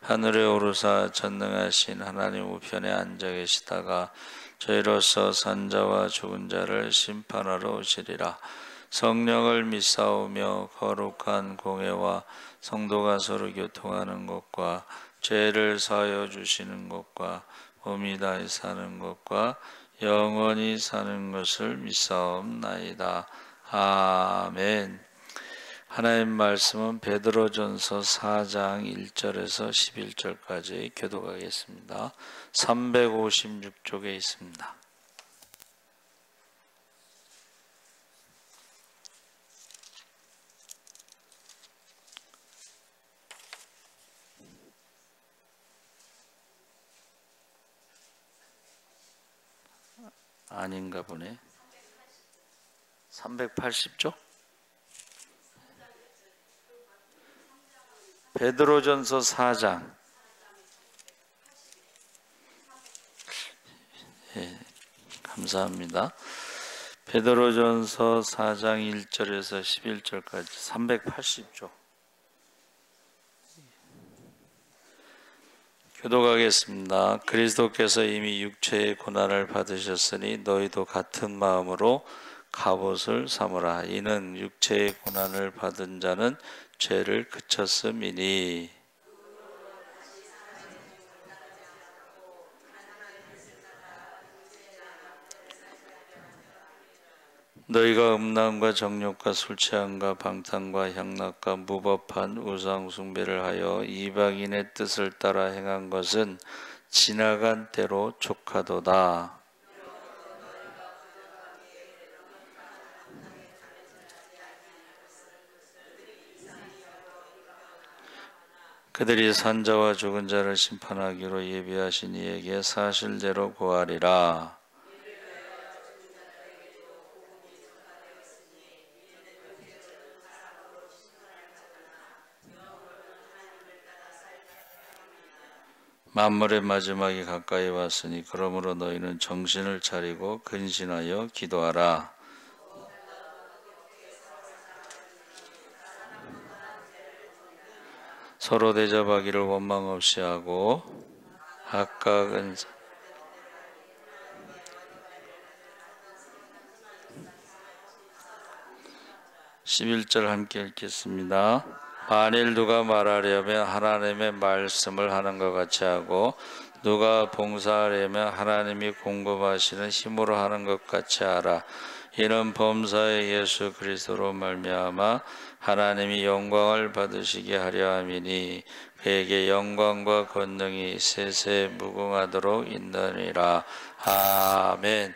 하늘에 오르사 전능하신 하나님 우편에 앉아 계시다가 저희로서 산자와 죽은 자를 심판하러 오시리라. 성령을 믿사오며 거룩한 공회와 성도가 서로 교통하는 것과 죄를 사하여 주시는 것과 몸이 다시 사는 것과 영원히 사는 것을 믿사옵나이다. 아멘. 하나님 말씀은 베드로전서 4장 1절에서 11절까지 교독하겠습니다. 356쪽에 있습니다. 아닌가 보네. 380쪽? 베드로전서 4장. 예, 감사합니다. 베드로전서 4장 1절에서 11절까지 380쪽. 교독하겠습니다. 그리스도께서 이미 육체의 고난을 받으셨으니 너희도 같은 마음으로 갑옷을 삼으라. 이는 육체의 고난을 받은 자는 죄를 그쳤음이니. 너희가 음란과 정욕과 술취함과 방탕과 향락과 무법한 우상 숭배를 하여 이방인의 뜻을 따라 행한 것은 지나간 때로 족하도다. 그들이 산자와 죽은 자를 심판하기로 예비하신 이에게 사실대로 고하리라. 만물의 마지막이 가까이 왔으니 그러므로 너희는 정신을 차리고 근신하여 기도하라. 서로 대접하기를 원망 없이 하고 각각은 11절 함께 읽겠습니다. 만일 누가 말하려면 하나님의 말씀을 하는 것 같이 하고 누가 봉사하려면 하나님이 공급하시는 힘으로 하는 것 같이 하라. 이는 범사의 예수 그리스도로 말미암아 하나님이 영광을 받으시게 하려 함이니 그에게 영광과 권능이 세세 무궁하도록 있느니라. 아멘.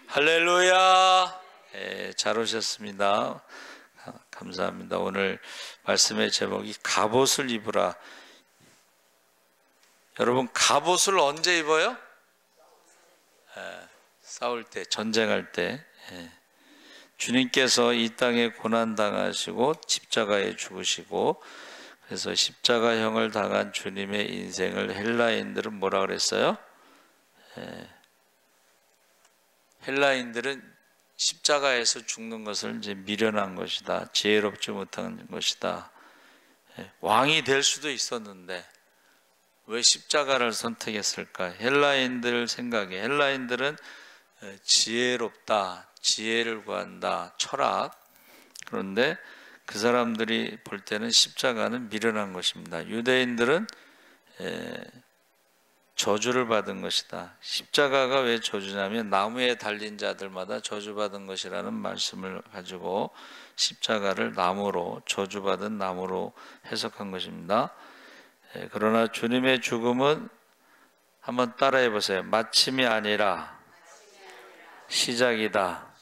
할렐루야. 잘 오셨습니다. 감사합니다. 오늘 말씀의 제목이 갑옷을 입으라. 여러분, 갑옷을 언제 입어요? 싸울 때, 전쟁할 때. 주님께서 이 땅에 고난당하시고 십자가에 죽으시고, 그래서 십자가형을 당한 주님의 인생을 헬라인들은 뭐라 그랬어요? 헬라인들은 십자가에서 죽는 것을 이제 미련한 것이다. 지혜롭지 못한 것이다. 왕이 될 수도 있었는데 왜 십자가를 선택했을까? 헬라인들 생각에 헬라인들은 지혜롭다, 지혜를 구한다, 철학. 그런데 그 사람들이 볼 때는 십자가는 미련한 것입니다. 유대인들은 저주를 받은 것이다. 십자가가 왜 저주냐면 나무에 달린 자들마다 저주받은 것이라는 말씀을 가지고 십자가를 나무로, 저주받은 나무로 해석한 것입니다. 그러나 주님의 죽음은 한번 따라해 보세요. 마침이 아니라 시작이다.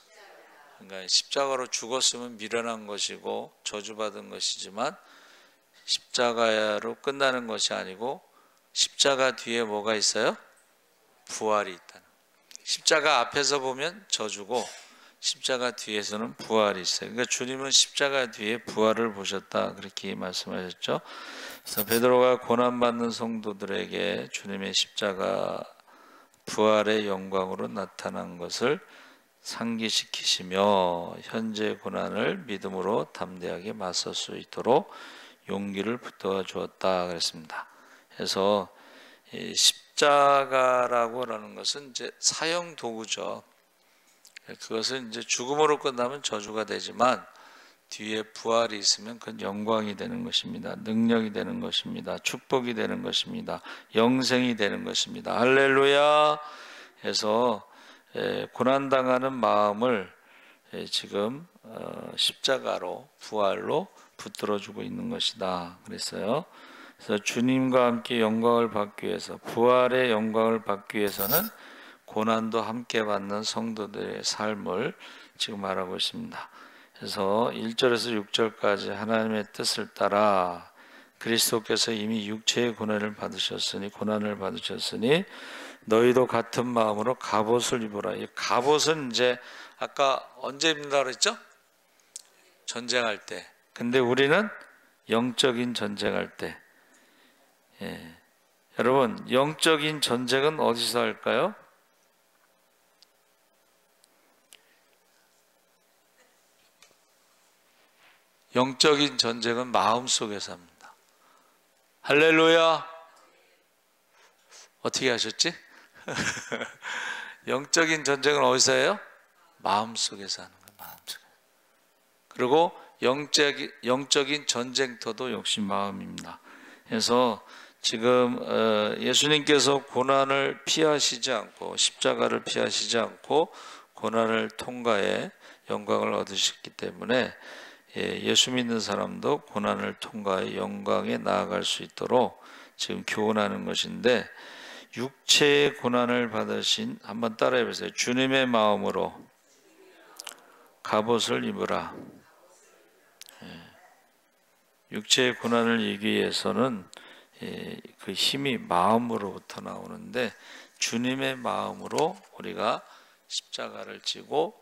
그러니까 십자가로 죽었으면 미련한 것이고 저주받은 것이지만 십자가로 끝나는 것이 아니고 십자가 뒤에 뭐가 있어요? 부활이 있다. 십자가 앞에서 보면 저주고 십자가 뒤에서는 부활이 있어요. 그러니까 주님은 십자가 뒤에 부활을 보셨다, 그렇게 말씀하셨죠. 그래서 베드로가 고난받는 성도들에게 주님의 십자가 부활의 영광으로 나타난 것을 상기시키시며 현재 고난을 믿음으로 담대하게 맞설 수 있도록 용기를 붙들어 주었다 그랬습니다. 해서 이 십자가라고 하는 것은 이제 사형 도구죠. 그것은 이제 죽음으로 끝나면 저주가 되지만 뒤에 부활이 있으면 그건 영광이 되는 것입니다. 능력이 되는 것입니다. 축복이 되는 것입니다. 영생이 되는 것입니다. 할렐루야. 해서 고난당하는 마음을 지금 십자가로 부활로 붙들어주고 있는 것이다 그랬어요. 그래서 주님과 함께 영광을 받기 위해서, 부활의 영광을 받기 위해서는 고난도 함께 받는 성도들의 삶을 지금 말하고 있습니다. 그래서 1절에서 6절까지 하나님의 뜻을 따라 그리스도께서 이미 육체의 고난을 받으셨으니 너희도 같은 마음으로 갑옷을 입으라. 이 갑옷은 이제 아까 언제 입는다 그랬죠? 전쟁할 때. 근데 우리는 영적인 전쟁할 때. 여러분, 영적인 전쟁은 어디서 할까요? 영적인 전쟁은 마음속에서 합니다. 할렐루야. 어떻게 하셨지? 영적인 전쟁은 어디서 해요? 마음속에서 하는 거예요. 마음속에. 그리고 영적인 전쟁터도 역시 마음입니다. 그래서 지금 예수님께서 고난을 피하시지 않고, 십자가를 피하시지 않고 고난을 통과해 영광을 얻으셨기 때문에 예수 믿는 사람도 고난을 통과해 영광에 나아갈 수 있도록 지금 교훈하는 것인데, 육체의 고난을 받으신, 한번 따라해 보세요. 주님의 마음으로 갑옷을 입으라. 육체의 고난을 이기기 위해서는 그 힘이 마음으로부터 나오는데, 주님의 마음으로 우리가 십자가를 지고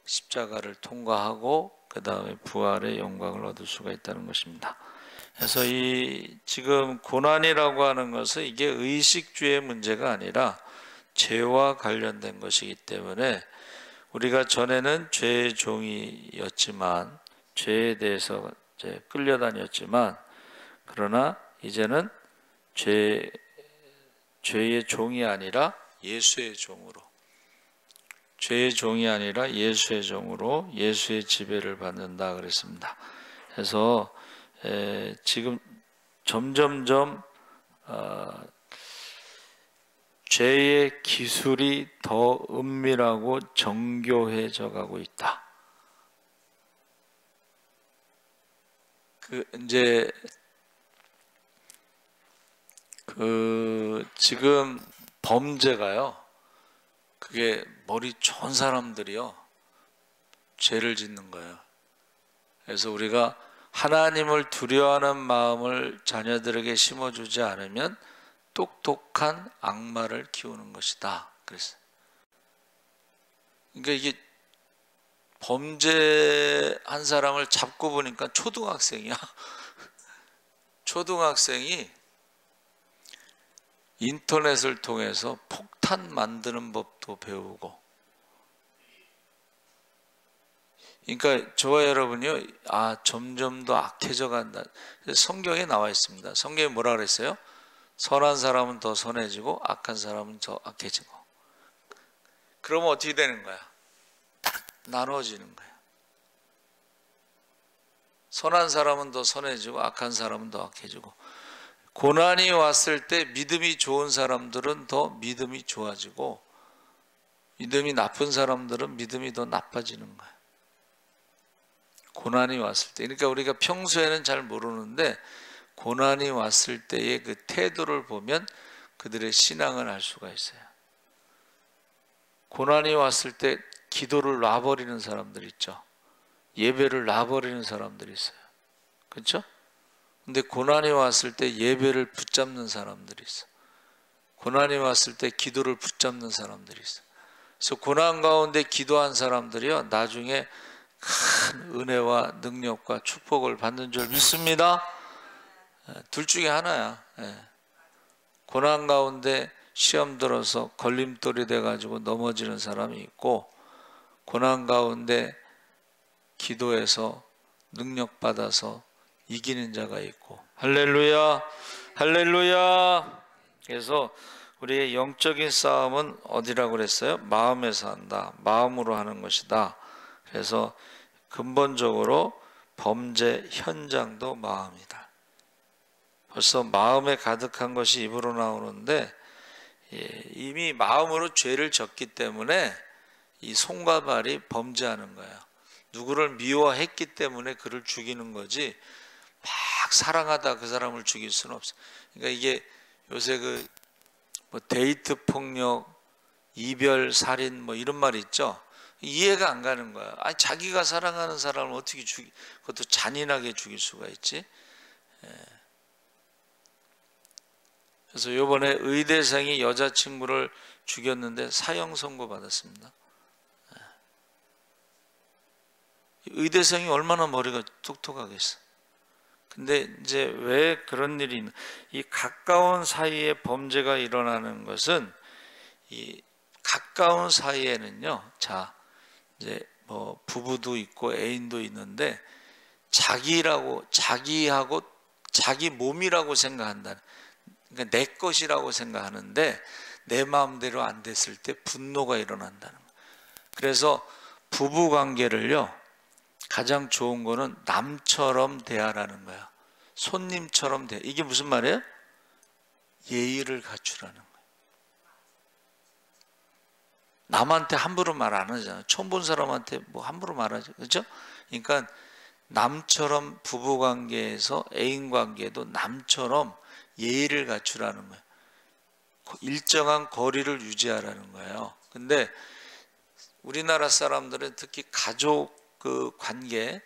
십자가를 통과하고 그 다음에 부활의 영광을 얻을 수가 있다는 것입니다. 그래서 이 지금 고난이라고 하는 것은 이게 의식주의 문제가 아니라 죄와 관련된 것이기 때문에, 우리가 전에는 죄의 종이었지만, 죄에 대해서 이제 끌려다녔지만, 그러나 이제는 죄의 종이 아니라 예수의 종으로, 죄의 종이 아니라 예수의 종으로 예수의 지배를 받는다 그랬습니다. 그래서 지금 점점점 죄의 기술이 더 은밀하고 정교해져 가고 있다. 지금 범죄가요, 그게 머리 좋은 사람들이요 죄를 짓는 거예요. 그래서 우리가 하나님을 두려워하는 마음을 자녀들에게 심어주지 않으면 똑똑한 악마를 키우는 것이다 그랬어요. 그러니까 이게 범죄한 사람을 잡고 보니까 초등학생이야. 초등학생이 인터넷을 통해서 폭탄 만드는 법도 배우고, 그러니까 저와 여러분이요, 점점 더 악해져 간다. 성경에 나와 있습니다. 성경에 뭐라 그랬어요? 선한 사람은 더 선해지고 악한 사람은 더 악해지고. 그러면 어떻게 되는 거야? 딱 나눠지는 거야. 선한 사람은 더 선해지고 악한 사람은 더 악해지고. 고난이 왔을 때 믿음이 좋은 사람들은 더 믿음이 좋아지고, 믿음이 나쁜 사람들은 믿음이 더 나빠지는 거야. 고난이 왔을 때. 그러니까 우리가 평소에는 잘 모르는데 고난이 왔을 때의 그 태도를 보면 그들의 신앙을 알 수가 있어요. 고난이 왔을 때 기도를 놔버리는 사람들 있죠. 예배를 놔버리는 사람들이 있어요. 그렇죠? 근데 고난이 왔을 때 예배를 붙잡는 사람들이 있어. 고난이 왔을 때 기도를 붙잡는 사람들이 있어. 그래서 고난 가운데 기도한 사람들이요, 나중에 큰 은혜와 능력과 축복을 받는 줄 믿습니다. 둘 중에 하나야. 고난 가운데 시험 들어서 걸림돌이 돼가지고 넘어지는 사람이 있고, 고난 가운데 기도해서 능력 받아서 이기는 자가 있고. 할렐루야. 할렐루야. 그래서 우리의 영적인 싸움은 어디라고 그랬어요? 마음에서 한다. 마음으로 하는 것이다. 그래서 근본적으로 범죄 현장도 마음이다. 벌써 마음에 가득한 것이 입으로 나오는데 이미 마음으로 죄를 졌기 때문에 이 손과 발이 범죄하는 거예요. 누구를 미워했기 때문에 그를 죽이는 거지 막 사랑하다 그 사람을 죽일 수는 없어. 그러니까 이게 요새 뭐 데이트 폭력, 이별 살인 뭐 이런 말이 있죠. 이해가 안 가는 거야. 아니 자기가 사랑하는 사람을 어떻게 그것도 잔인하게 죽일 수가 있지? 그래서 이번에 의대생이 여자친구를 죽였는데 사형 선고 받았습니다. 의대생이 얼마나 머리가 똑똑하겠어. 근데 이제 왜 그런 일이 있는, 이 가까운 사이에 범죄가 일어나는 것은 이 가까운 사이에는요, 자, 이제 뭐 부부도 있고 애인도 있는데 자기하고 자기 몸이라고 생각한다는, 그러니까 내 것이라고 생각하는데 내 마음대로 안 됐을 때 분노가 일어난다는 거예요. 그래서 부부 관계를요, 가장 좋은 거는 남처럼 대하라는 거야. 손님처럼 대하. 이게 무슨 말이에요? 예의를 갖추라는 거예요. 남한테 함부로 말 안 하잖아. 처음 본 사람한테 뭐 함부로 말하죠. 그렇죠? 그러니까 남처럼 부부 관계에서 애인 관계도 남처럼 예의를 갖추라는 거예요. 일정한 거리를 유지하라는 거예요. 근데 우리나라 사람들은 특히 가족 그 관계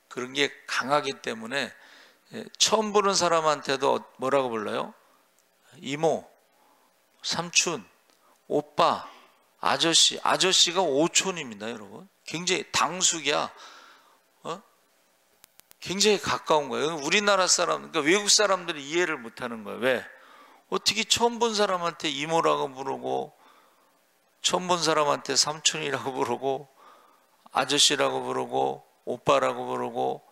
그런 게 강하기 때문에 처음 보는 사람한테도 뭐라고 불러요? 이모, 삼촌, 오빠, 아저씨. 아저씨가 오촌입니다, 여러분. 굉장히 당숙이야. 굉장히 가까운 거예요. 우리나라 사람, 그러니까 외국 사람들이 이해를 못하는 거예요. 왜? 어떻게 처음 본 사람한테 이모라고 부르고 처음 본 사람한테 삼촌이라고 부르고 아저씨라고 부르고 오빠라고 부르고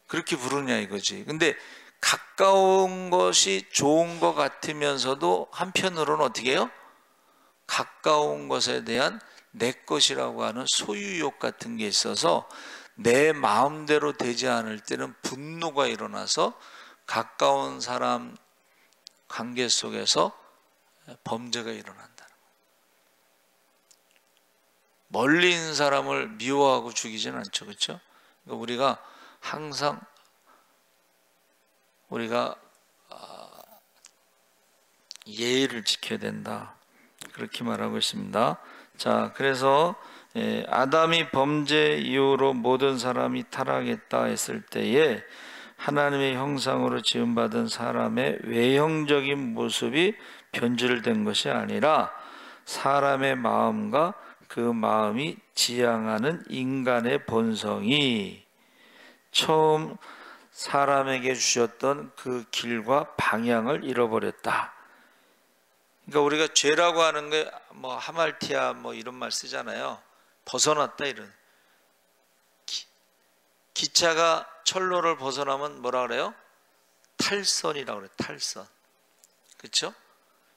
그렇게 부르냐 이거지. 근데 가까운 것이 좋은 것 같으면서도 한편으로는 어떻게 해요? 가까운 것에 대한 내 것이라고 하는 소유욕 같은 게 있어서 내 마음대로 되지 않을 때는 분노가 일어나서 가까운 사람 관계 속에서 범죄가 일어난다는 거예요. 멀리 있는 사람을 미워하고 죽이지는 않죠. 그렇죠? 그러니까 우리가 항상 예의를 지켜야 된다. 그렇게 말하고 있습니다. 자, 그래서 아담이 범죄 이후로 모든 사람이 타락했다 했을 때에 하나님의 형상으로 지음받은 사람의 외형적인 모습이 변질된 것이 아니라 사람의 마음과 그 마음이 지향하는 인간의 본성이 처음 사람에게 주셨던 그 길과 방향을 잃어버렸다. 그러니까 우리가 죄라고 하는 게 뭐 하말티아 뭐 이런 말 쓰잖아요. 벗어났다 이런. 기차가 철로를 벗어나면 뭐라 그래요? 탈선이라고 그래요. 탈선. 그렇죠?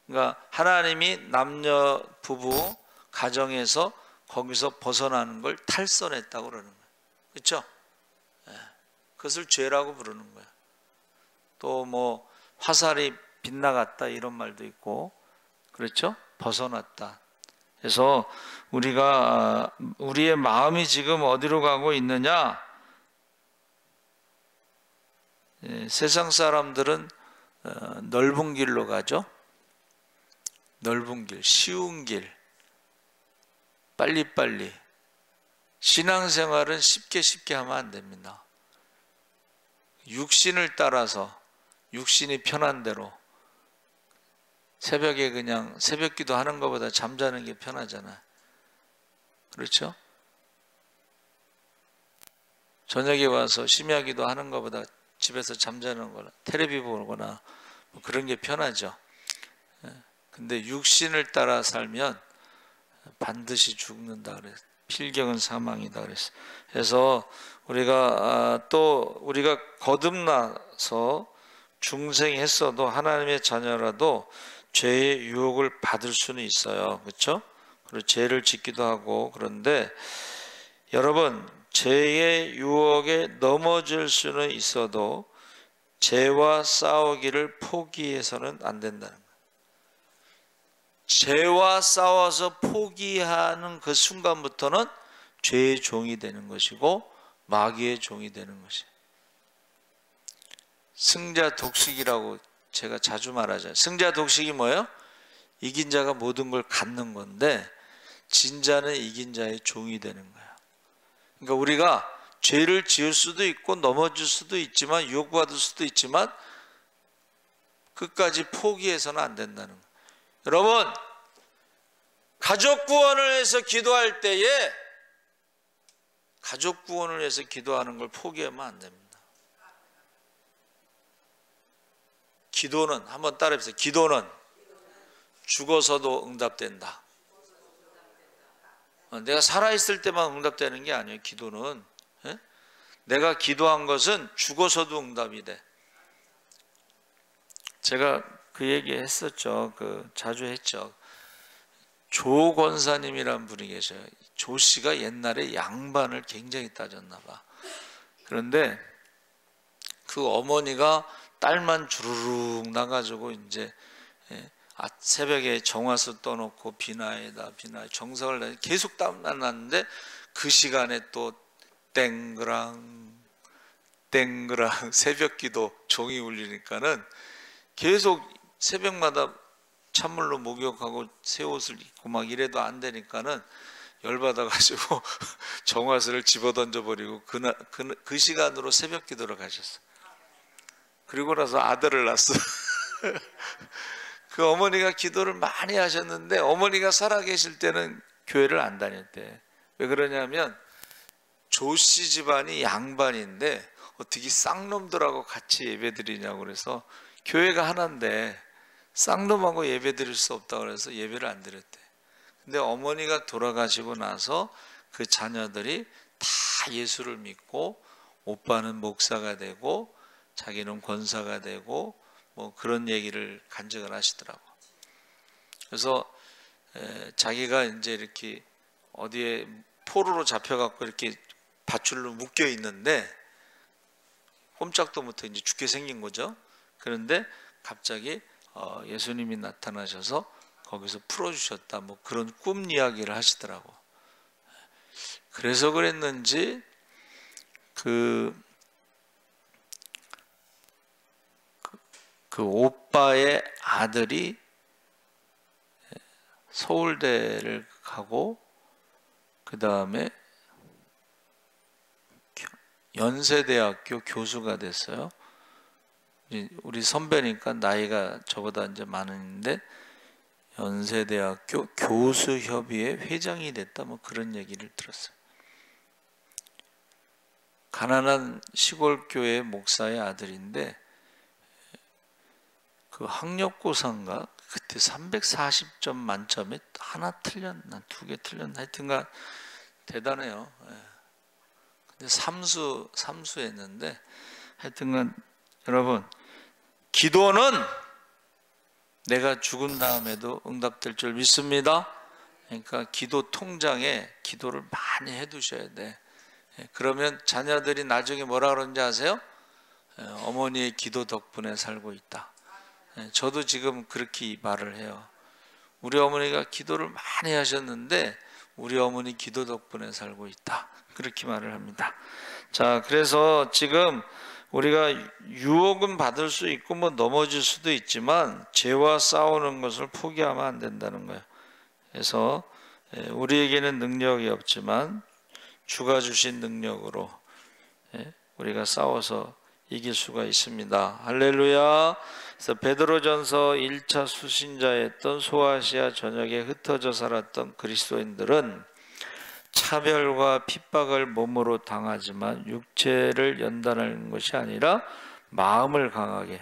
그러니까 하나님이 남녀 부부 가정에서 거기서 벗어나는 걸 탈선했다고 그러는 거예요. 그렇죠? 그것을 죄라고 부르는 거예요. 또 뭐 화살이 빗나갔다 이런 말도 있고, 그렇죠? 벗어났다. 그래서 우리가 우리의 마음이 지금 어디로 가고 있느냐? 세상 사람들은 넓은 길로 가죠. 넓은 길, 쉬운 길, 빨리빨리. 신앙생활은 쉽게 하면 안 됩니다. 육신을 따라서 육신이 편한 대로 새벽에 그냥 새벽기도 하는 것보다 잠자는 게 편하잖아. 그렇죠? 저녁에 와서 심야기도 하는 것보다 집에서 잠자는 거나 텔레비 보거나 뭐 그런 게 편하죠. 근데 육신을 따라 살면 반드시 죽는다 그랬어. 필경은 사망이다 그랬어. 그래서 우리가 또 우리가 거듭나서 중생했어도 하나님의 자녀라도 죄의 유혹을 받을 수는 있어요. 그렇죠? 그리고 죄를 짓기도 하고. 그런데 여러분, 죄의 유혹에 넘어질 수는 있어도 죄와 싸우기를 포기해서는 안 된다는 거예요. 죄와 싸워서 포기하는 그 순간부터는 죄의 종이 되는 것이고 마귀의 종이 되는 것이에요. 승자 독식이라고 제가 자주 말하잖아요. 승자 독식이 뭐예요? 이긴 자가 모든 걸 갖는 건데 진 자는 이긴 자의 종이 되는 거예요. 그러니까 우리가 죄를 지을 수도 있고 넘어질 수도 있지만 유혹받을 수도 있지만 끝까지 포기해서는 안 된다는 거예요. 여러분, 가족 구원을 위해서 기도할 때에 가족 구원을 위해서 기도하는 걸 포기하면 안 됩니다. 기도는, 한번 따라해보세요. 기도는 죽어서도 응답된다. 내가 살아있을 때만 응답되는 게 아니에요. 기도는. 내가 기도한 것은 죽어서도 응답이 돼. 제가 그 얘기 했었죠. 자주 했죠. 조 권사님이란 분이 계셔요. 조 씨가 옛날에 양반을 굉장히 따졌나 봐. 그런데 그 어머니가 딸만 주르륵 나가지고 이제 새벽에 정화수 떠놓고 비나이다 정성을 내 계속 땀만 났는데 그 시간에 또 땡그랑 새벽기도 종이 울리니까는 계속 새벽마다 찬물로 목욕하고 새 옷을 입고 막 이래도 안 되니까는 열받아가지고 정화수를 집어던져버리고 그 시간으로 새벽기도를 가셨어요. 그리고 나서 아들을 낳았어. 그 어머니가 기도를 많이 하셨는데 어머니가 살아계실 때는 교회를 안 다녔대. 왜 그러냐면 조씨 집안이 양반인데 어떻게 쌍놈들하고 같이 예배드리냐고 그래서 교회가 하나인데 쌍놈하고 예배드릴 수 없다고 그래서 예배를 안 드렸대. 근데 어머니가 돌아가시고 나서 그 자녀들이 다 예수를 믿고 오빠는 목사가 되고 자기는 권사가 되고 뭐 그런 얘기를 간증을 하시더라고. 그래서 자기가 이제 이렇게 어디에 포로로 잡혀갖고 이렇게 밧줄로 묶여 있는데 꼼짝도 못해 이제 죽게 생긴 거죠. 그런데 갑자기 예수님이 나타나셔서 거기서 풀어주셨다. 뭐 그런 꿈 이야기를 하시더라고. 그래서 그랬는지 그 오빠의 아들이 서울대를 가고 그 다음에 연세대학교 교수가 됐어요. 우리 선배니까 나이가 저보다 이제 많은데 연세대학교 교수협의회 회장이 됐다. 뭐 그런 얘기를 들었어요. 가난한 시골교회 목사의 아들인데 그 학력고사인가 그때 340점 만점에 하나 틀렸나 두 개 틀렸나 하여튼간 대단해요. 근데 삼수했는데 하여튼간 여러분, 기도는 내가 죽은 다음에도 응답될 줄 믿습니다. 그러니까 기도 통장에 기도를 많이 해두셔야 돼. 그러면 자녀들이 나중에 뭐라 그러는지 아세요? 어머니의 기도 덕분에 살고 있다. 저도 지금 그렇게 말을 해요. 우리 어머니가 기도를 많이 하셨는데 우리 어머니 기도 덕분에 살고 있다. 그렇게 말을 합니다. 자, 그래서 지금 우리가 유혹은 받을 수 있고 뭐 넘어질 수도 있지만 죄와 싸우는 것을 포기하면 안 된다는 거예요. 그래서 우리에게는 능력이 없지만 주가 주신 능력으로 우리가 싸워서 이길 수가 있습니다. 할렐루야. 그래서 베드로전서 1차 수신자였던 소아시아 전역에 흩어져 살았던 그리스도인들은 차별과 핍박을 몸으로 당하지만 육체를 연단하는 것이 아니라 마음을 강하게,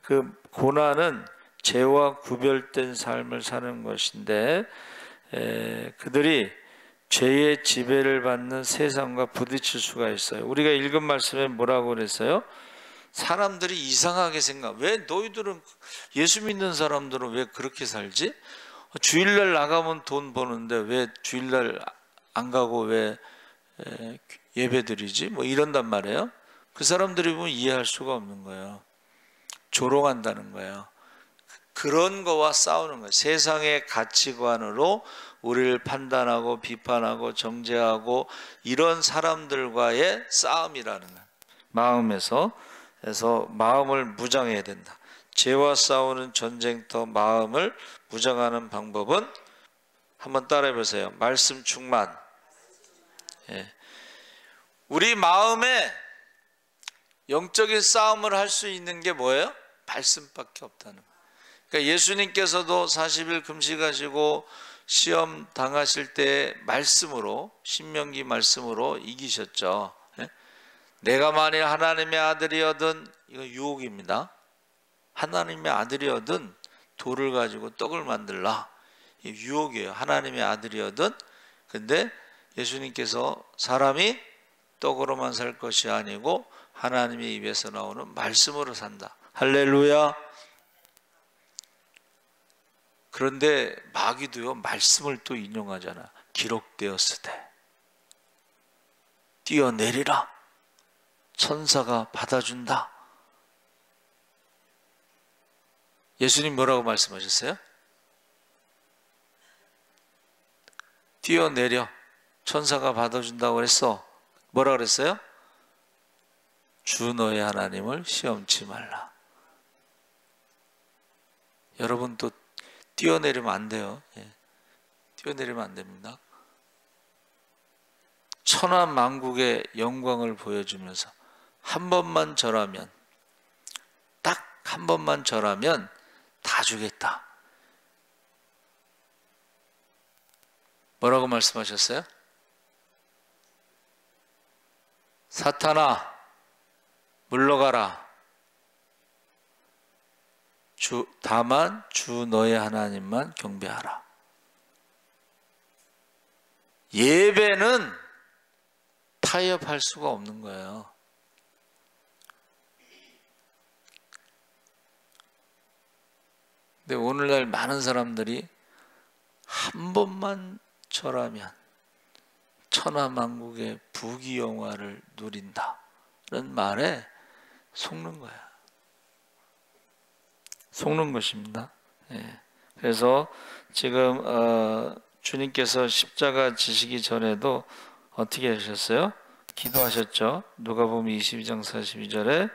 그 고난은 죄와 구별된 삶을 사는 것인데 그들이 죄의 지배를 받는 세상과 부딪힐 수가 있어요. 우리가 읽은 말씀에 뭐라고 그랬어요? 사람들이 이상하게 생각. 왜 너희들은, 예수 믿는 사람들은 왜 그렇게 살지? 주일날 나가면 돈 버는데 왜 주일날 안 가고 왜 예배드리지? 뭐 이런단 말이에요. 그 사람들이 보면 이해할 수가 없는 거예요. 조롱한다는 거예요. 그런 거와 싸우는 거예요. 세상의 가치관으로 우리를 판단하고 비판하고 정죄하고 이런 사람들과의 싸움이라는 거예요. 마음에서. 그래서 마음을 무장해야 된다. 죄와 싸우는 전쟁터 마음을 무장하는 방법은 한번 따라해 보세요. 말씀 충만. 예. 우리 마음에 영적인 싸움을 할 수 있는 게 뭐예요? 말씀밖에 없다는 거예요. 그러니까 예수님께서도 40일 금식하시고 시험 당하실 때 말씀으로, 신명기 말씀으로 이기셨죠. 예? 내가 만일 하나님의 아들이어든, 이거 유혹입니다. 하나님의 아들이어든 돌을 가지고 떡을 만들라. 이 유혹이에요. 하나님의 아들이어든. 근데 예수님께서 사람이 떡으로만 살 것이 아니고 하나님의 입에서 나오는 말씀으로 산다. 할렐루야. 그런데 마귀도요, 말씀을 또 인용하잖아. 기록되었으되 뛰어내리라. 천사가 받아준다. 예수님 뭐라고 말씀하셨어요? 뛰어내려. 천사가 받아준다고 그랬어. 뭐라 그랬어요? 주 너의 하나님을 시험치 말라. 여러분 또 뛰어내리면 안 돼요. 예. 뛰어내리면 안 됩니다. 천하만국의 영광을 보여주면서 한 번만 절하면, 딱 한 번만 절하면 다 주겠다. 뭐라고 말씀하셨어요? 사탄아 물러가라. 다만 주 너의 하나님만 경배하라. 예배는 타협할 수가 없는 거예요. 근데 오늘날 많은 사람들이 한 번만 절하면 천하만국의 부귀영화를 누린다 라는 말에 속는 거야. 속는 것입니다. 예. 그래서 지금 주님께서 십자가 지시기 전에도 어떻게 하셨어요? 기도하셨죠. 누가복음 22장 42절에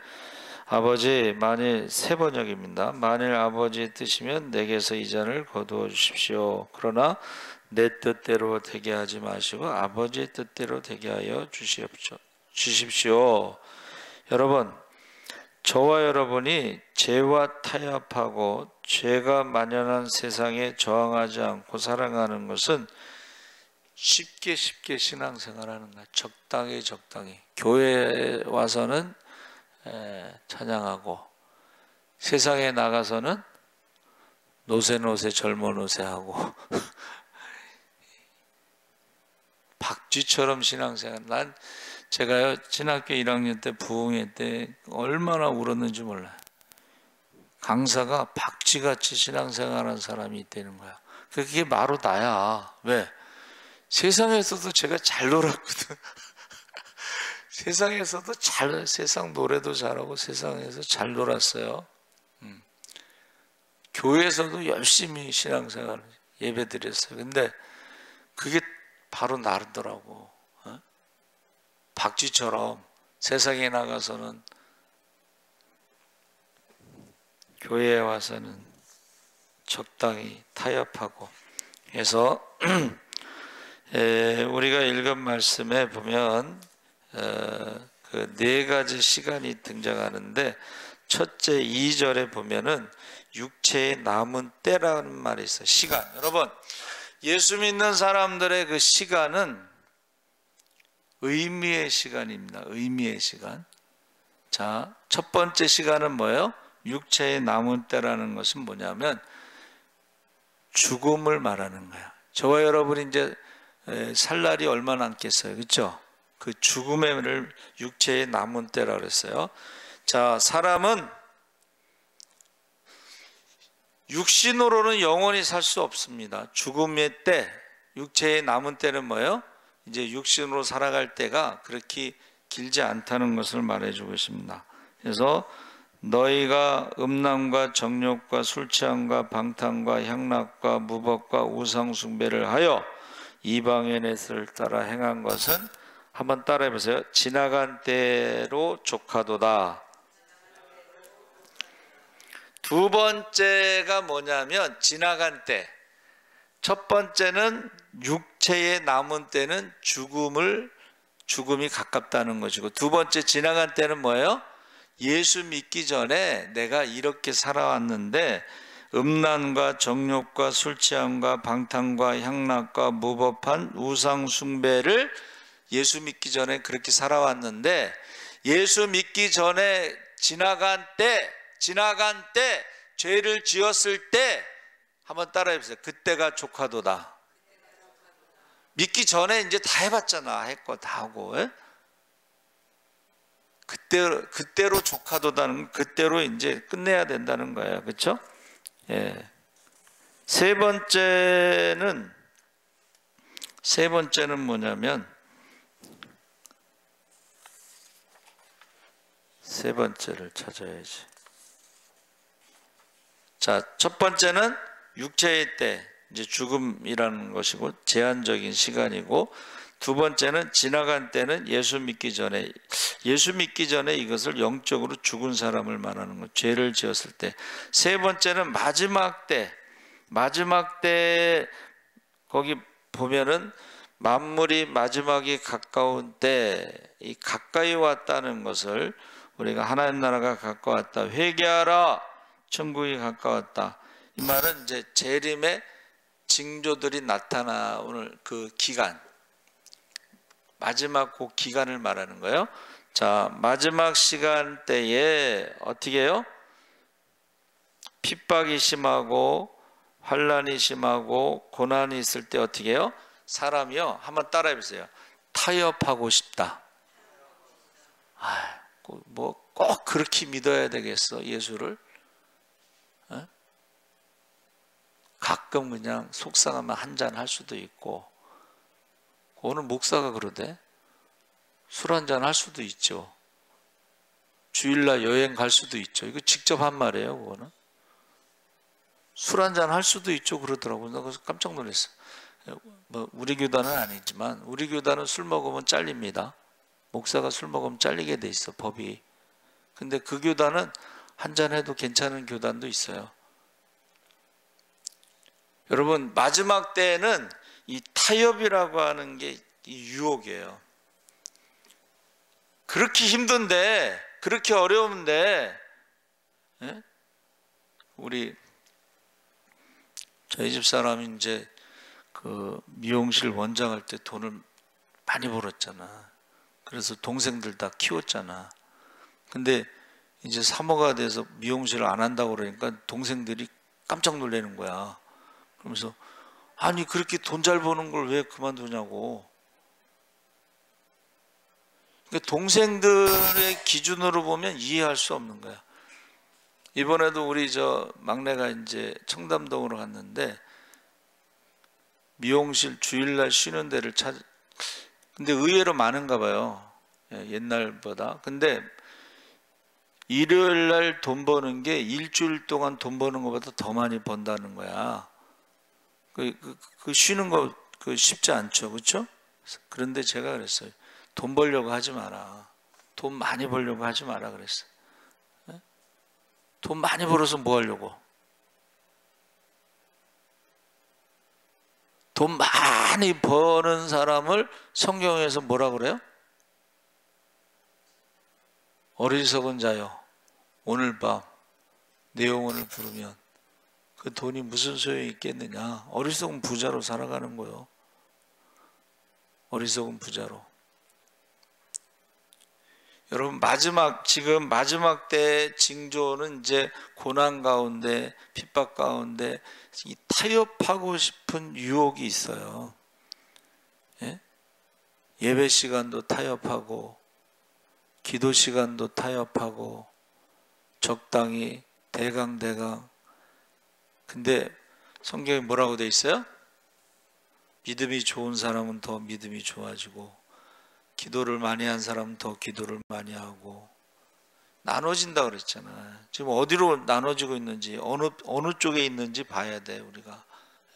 아버지, 만일 세 번역입니다. 만일 아버지의 뜻이면 내게서 이 잔을 거두어 주십시오. 그러나 내 뜻대로 되게 하지 마시고 아버지의 뜻대로 되게 하여 주십시오. 여러분, 저와 여러분이 죄와 타협하고 죄가 만연한 세상에 저항하지 않고 살아가는 것은 쉽게 신앙생활하는 거야. 적당히. 교회에 와서는 찬양하고 세상에 나가서는 노세 젊은 노세 하고 박쥐처럼 신앙생활. 제가요 신학교 1학년 때 부흥회 때 얼마나 울었는지 몰라요. 강사가 박쥐같이 신앙생활하는 사람이 있다는 거야. 그게 바로 나야. 왜? 세상에서도 제가 잘 놀았거든. 세상에서도 세상 노래도 잘하고 세상에서 잘 놀았어요. 교회에서도 열심히 신앙생활 예배 드렸어요. 근데 그게 바로 나르더라고. 박쥐처럼 세상에 나가서는, 교회에 와서는 적당히 타협하고 해서 우리가 읽은 말씀에 보면 그 네 가지 시간이 등장하는데, 첫째 2절에 보면은 육체의 남은 때라는 말이 있어요. 시간. 여러분, 예수 믿는 사람들의 그 시간은 의미의 시간입니다. 의미의 시간. 자, 첫 번째 시간은 뭐예요? 육체의 남은 때라는 것은 뭐냐면 죽음을 말하는 거야. 저와 여러분이 이제 살 날이 얼마 남겠어요. 그렇죠? 그 죽음의 육체의 남은 때라고 그랬어요. 자, 사람은 육신으로는 영원히 살 수 없습니다. 죽음의 때, 육체의 남은 때는 뭐예요? 이제 육신으로 살아갈 때가 그렇게 길지 않다는 것을 말해주고 있습니다. 그래서 너희가 음란과 정욕과 술 취함과 방탕과 향락과 무법과 우상 숭배를 하여 이방의 례를 따라 행한 것은, 한번 따라해 보세요. 지나간 때로 족하도다. 두 번째가 뭐냐면 지나간 때. 첫 번째는 육체의 남은 때는 죽음이 가깝다는 것이고, 두 번째 지나간 때는 뭐예요? 예수 믿기 전에 내가 이렇게 살아왔는데 음란과 정욕과 술 취함과 방탕과 향락과 무법한 우상 숭배를 예수 믿기 전에 그렇게 살아왔는데, 예수 믿기 전에 지나간 때 죄를 지었을 때, 한번 따라해 보세요. 그때가 족하도다. 믿기 전에 이제 다 해봤잖아. 했고 다 하고. 예? 그때로 족하도다는, 그때로 이제 끝내야 된다는 거예요. 그렇죠? 예. 세 번째는 뭐냐면, 세 번째를 찾아야지. 자, 첫 번째는 육체의 때, 이제 죽음이라는 것이고 제한적인 시간이고, 두 번째는 지나간 때는 예수 믿기 전에 이것을 영적으로 죽은 사람을 말하는 것, 죄를 지었을 때. 세 번째는 마지막 때. 거기 보면은 만물이 마지막이 가까운 때, 이 가까이 왔다는 것을, 우리가 하나님 나라가 가까웠다, 회개하라, 천국이 가까웠다, 이 말은 이제 재림의 징조들이 나타나오는 그 기간, 마지막 그 기간을 말하는 거예요. 자, 마지막 시간대에 어떻게 해요? 핍박이 심하고 환난이 심하고 고난이 있을 때 어떻게 해요? 사람이요, 한번 따라해 보세요. 타협하고 싶다. 뭐 꼭 그렇게 믿어야 되겠어, 예수를? 어? 가끔 그냥 속상하면 한잔 할 수도 있고, 오늘 목사가 그러대. 술 한잔 할 수도 있죠. 주일날 여행 갈 수도 있죠. 이거 직접 한 말이에요. 그거는 술 한잔 할 수도 있죠 그러더라고요. 나 그래서 깜짝 놀랐어요. 뭐 우리 교단은 아니지만, 우리 교단은 술 먹으면 잘립니다. 목사가 술 먹으면 잘리게 돼 있어, 법이. 근데 그 교단은 한잔 해도 괜찮은 교단도 있어요. 여러분, 마지막 때에는 이 타협이라고 하는 게 이 유혹이에요. 그렇게 힘든데, 그렇게 어려운데, 예? 저희 집 사람이 이제 그 미용실 원장 할 때 돈을 많이 벌었잖아. 그래서 동생들 다 키웠잖아. 근데 이제 사모가 돼서 미용실을 안 한다고 그러니까 동생들이 깜짝 놀라는 거야. 그러면서, 아니 그렇게 돈 잘 버는 걸 왜 그만두냐고. 그러니까 동생들의 기준으로 보면 이해할 수 없는 거야. 이번에도 우리 막내가 이제 청담동으로 갔는데, 미용실 주일날 쉬는 데를 근데 의외로 많은가 봐요. 옛날보다. 근데 일요일날 돈 버는 게 일주일 동안 돈 버는 것보다 더 많이 번다는 거야. 그 쉬는 거 쉽지 않죠, 그렇죠? 그런데 제가 그랬어요. 돈 벌려고 하지 마라. 돈 많이 벌려고 하지 마라 그랬어요. 돈 많이 벌어서 뭐 하려고? 돈 많이 버는 사람을 성경에서 뭐라 그래요? 어리석은 자여, 오늘 밤 내 영혼을 부르면 그 돈이 무슨 소용이 있겠느냐. 어리석은 부자로 살아가는 거예요. 어리석은 부자로. 여러분, 지금 마지막 때의 징조는 이제 고난 가운데, 핍박 가운데 이 타협하고 싶은 유혹이 있어요. 예? 예배 시간도 타협하고, 기도 시간도 타협하고, 적당히 대강. 근데 성경에 뭐라고 돼 있어요? 믿음이 좋은 사람은 더 믿음이 좋아지고, 기도를 많이 한 사람은 더 기도를 많이 하고, 나눠진다 그랬잖아요. 지금 어디로 나눠지고 있는지, 어느 쪽에 있는지 봐야 돼, 우리가.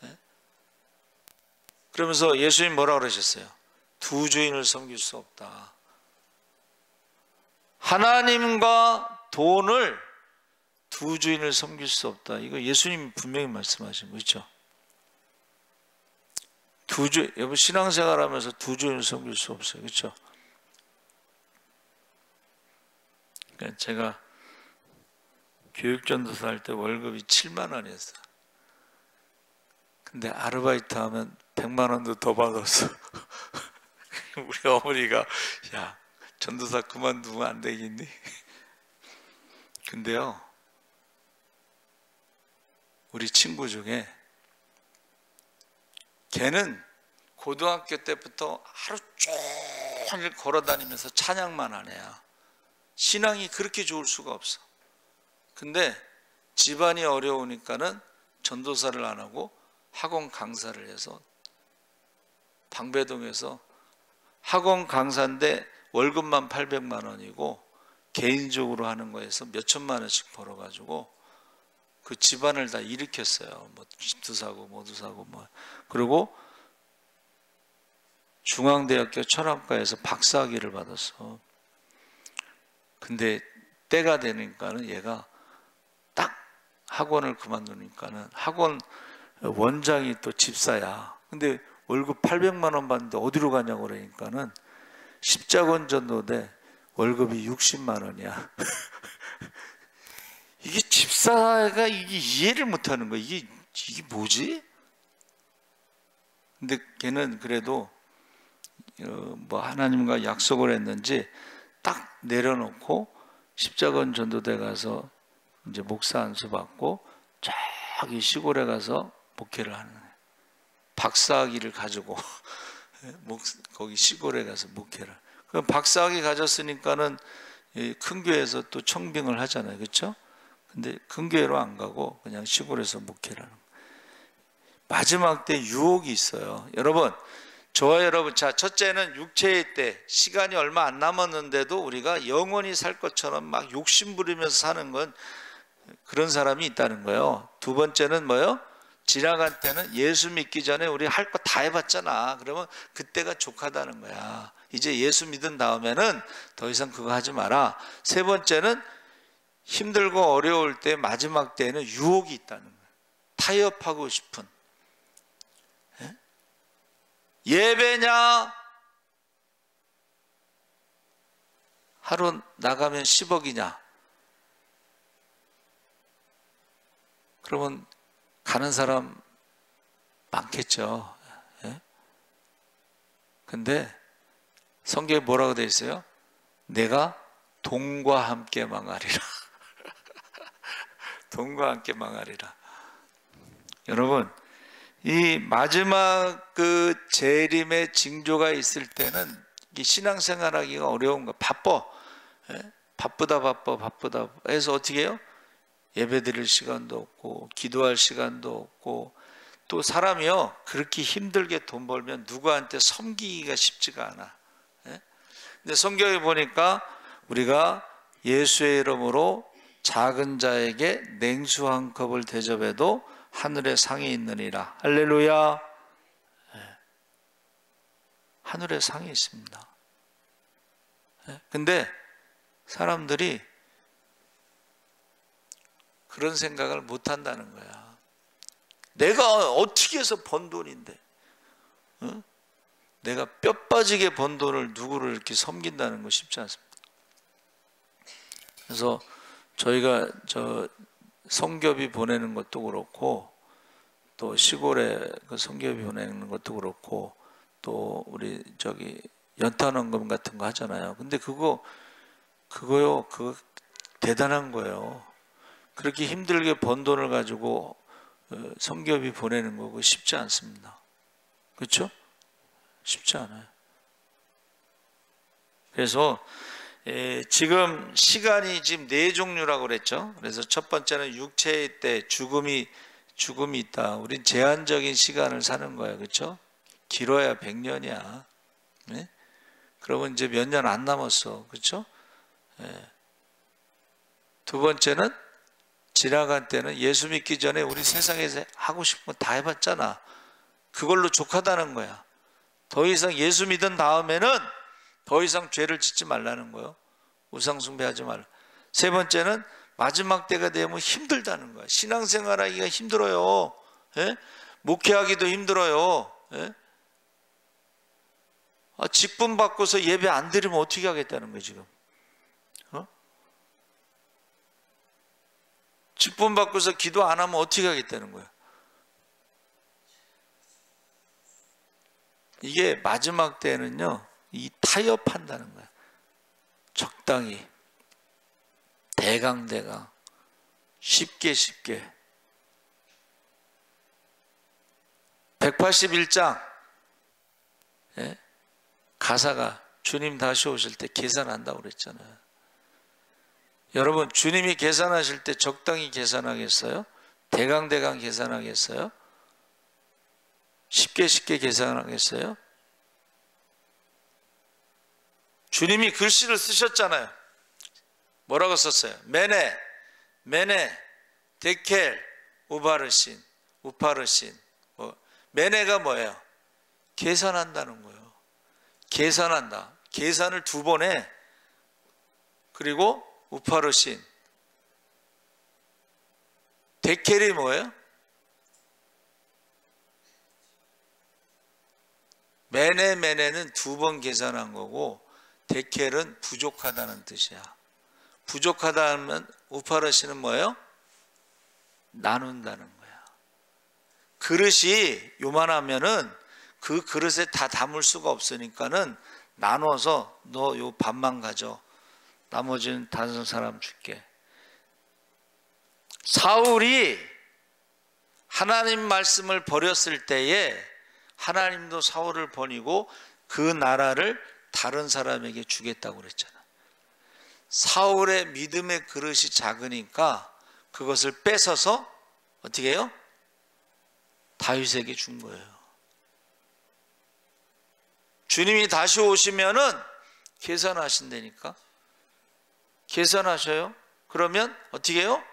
예? 그러면서 예수님 뭐라고 그러셨어요? 두 주인을 섬길 수 없다. 하나님과 돈을, 두 주인을 섬길 수 없다. 이거 예수님이 분명히 말씀하신 거 있죠? 여러분 신앙생활 하면서 두 주인을 섬길 수 없어요. 그렇죠? 그러니까 제가 교육전도사 할 때 월급이 7만 원이었어요. 근데 아르바이트 하면 100만 원도 더 받았어. 우리 어머니가 야, 전도사 그만두면 안 되겠니? 근데요, 우리 친구 중에 걔는 고등학교 때부터 하루 종일 걸어다니면서 찬양만 한 애야. 신앙이 그렇게 좋을 수가 없어. 근데 집안이 어려우니까는 전도사를 안 하고 학원 강사를 해서 방배동에서 학원 강사인데 월급만 800만 원이고 개인적으로 하는 거에서 몇 천만 원씩 벌어가지고 그 집안을 다 일으켰어요. 뭐 집도 사고 뭐도 사고 뭐. 그리고 중앙대학교 철학과에서 박사학위를 받았어. 근데 때가 되니까는 얘가 딱 학원을 그만두니까는 학원 원장이 또 집사야. 근데 월급 800만 원 받는데 어디로 가냐고 그러니까는 십자군 전도대 월급이 60만 원이야. 이게 집사가 이게 이해를 못하는 거야. 이게 뭐지? 근데 걔는 그래도 뭐 하나님과 약속을 했는지 딱 내려놓고 십자군 전도대 가서 이제 목사 안수 받고 저기 시골에 가서 목회를 하는 거예요. 박사학위를 가지고 거기 시골에 가서 목회를. 그럼 박사학위 가졌으니까는 큰 교회에서 또 청빙을 하잖아요, 그렇죠? 근데 큰 교회로 안 가고 그냥 시골에서 목회를 하는 거예요. 마지막 때 유혹이 있어요. 여러분, 저와 여러분, 자, 첫째는 육체의 때 시간이 얼마 안 남았는데도 우리가 영원히 살 것처럼 막 욕심 부리면서 사는 건 그런 사람이 있다는 거예요. 두 번째는 뭐예요? 지나간 때는 예수 믿기 전에 우리 할 거 다 해봤잖아. 그러면 그때가 족하다는 거야. 이제 예수 믿은 다음에는 더 이상 그거 하지 마라. 세 번째는 힘들고 어려울 때 마지막 때에는 유혹이 있다는 거예요. 타협하고 싶은. 예배냐? 하루 나가면 10억이냐? 그러면 가는 사람 많겠죠. 예? 근데 성경에 뭐라고 되어 있어요? 내가 돈과 함께 망하리라. 돈과 함께 망하리라. 여러분, 이 마지막 그 재림의 징조가 있을 때는 이 신앙생활하기가 어려운 거. 바빠. 예? 바쁘다 해서 어떻게 해요? 예배 드릴 시간도 없고 기도할 시간도 없고, 또 사람이요 그렇게 힘들게 돈 벌면 누구한테 섬기기가 쉽지가 않아. 예? 근데 성경에 보니까 우리가 예수의 이름으로 작은 자에게 냉수 한 컵을 대접해도 하늘에 상이 있느니라. 할렐루야. 예. 하늘에 상이 있습니다. 예? 근데 사람들이 그런 생각을 못 한다는 거야. 내가 어떻게 해서 번 돈인데, 내가 뼈 빠지게 번 돈을 누구를 이렇게 섬긴다는 거 쉽지 않습니다. 그래서 저희가 성교비 보내는 것도 그렇고, 또 시골에 그 성교비 보내는 것도 그렇고, 또 우리 연탄원금 같은 거 하잖아요. 근데 그거 대단한 거예요. 그렇게 힘들게 번 돈을 가지고 성교비 보내는 거 쉽지 않습니다. 그렇죠? 쉽지 않아요. 그래서 지금 시간이 지금 네 종류라고 그랬죠. 그래서 첫 번째는 육체의 때 죽음이 있다. 우린 제한적인 시간을 사는 거예요. 그렇죠? 길어야 100년이야. 네? 그러면 이제 몇 년 안 남았어. 그렇죠? 두 번째는 지나간 때는 예수 믿기 전에 우리 세상에서 하고 싶은 거 다 해봤잖아. 그걸로 족하다는 거야. 더 이상 예수 믿은 다음에는 더 이상 죄를 짓지 말라는 거예요. 우상 숭배하지 말라. 세 번째는 마지막 때가 되면 힘들다는 거야. 신앙생활하기가 힘들어요. 예? 목회하기도 힘들어요. 예? 직분 받고서 예배 안 드리면 어떻게 하겠다는 거예요 지금. 직분 받고서 기도 안 하면 어떻게 하겠다는 거야. 이게 마지막 때는요, 이 타협한다는 거야. 적당히, 대강 쉽게 181장 가사가 주님 다시 오실 때 계산한다고 그랬잖아요. 여러분, 주님이 계산하실 때 적당히 계산하겠어요? 대강 계산하겠어요? 쉽게 계산하겠어요? 주님이 글씨를 쓰셨잖아요. 뭐라고 썼어요? 메네, 데켈, 우파르신. 메네가 뭐예요? 계산한다는 거예요. 계산한다. 계산을 2번 해. 그리고 우파르신. 데켈이 뭐예요? 메네는 2번 계산한 거고, 데켈은 부족하다는 뜻이야. 부족하다 하면 우파르신은 뭐예요? 나눈다는 거야. 그릇이 요만하면은 그 그릇에 다 담을 수가 없으니까는 나눠서 너 요 반만 가져. 나머지는 다른 사람 줄게. 사울이 하나님 말씀을 버렸을 때에 하나님도 사울을 버리고 그 나라를 다른 사람에게 주겠다고 그랬잖아. 사울의 믿음의 그릇이 작으니까 그것을 뺏어서 어떻게 해요? 다윗에게 준 거예요. 주님이 다시 오시면은 계산하신다니까. 계산하셔요. 그러면 어떻게 해요?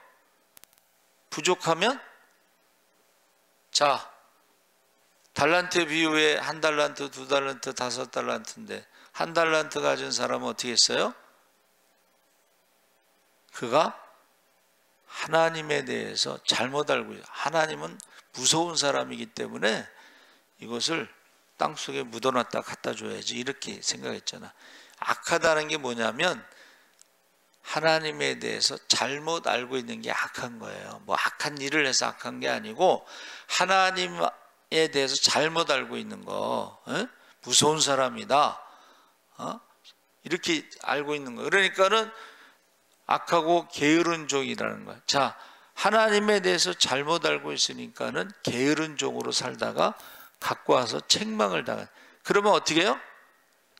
부족하면 자, 달란트 비유에 1달란트, 2달란트, 5달란트인데 1달란트 가진 사람은 어떻게 했어요? 그가 하나님에 대해서 잘못 알고 있어요. 하나님은 무서운 사람이기 때문에 이것을 땅속에 묻어놨다 갖다 줘야지 이렇게 생각했잖아. 악하다는 게 뭐냐면 하나님에 대해서 잘못 알고 있는 게 악한 거예요. 뭐 악한 일을 해서 악한 게 아니고 하나님에 대해서 잘못 알고 있는 거. 무서운 사람이다. 이렇게 알고 있는 거예요. 그러니까는 악하고 게으른 종이라는 거야. 자, 하나님에 대해서 잘못 알고 있으니까는 게으른 종으로 살다가 갖고 와서 책망을 당한. 그러면 어떻게 해요?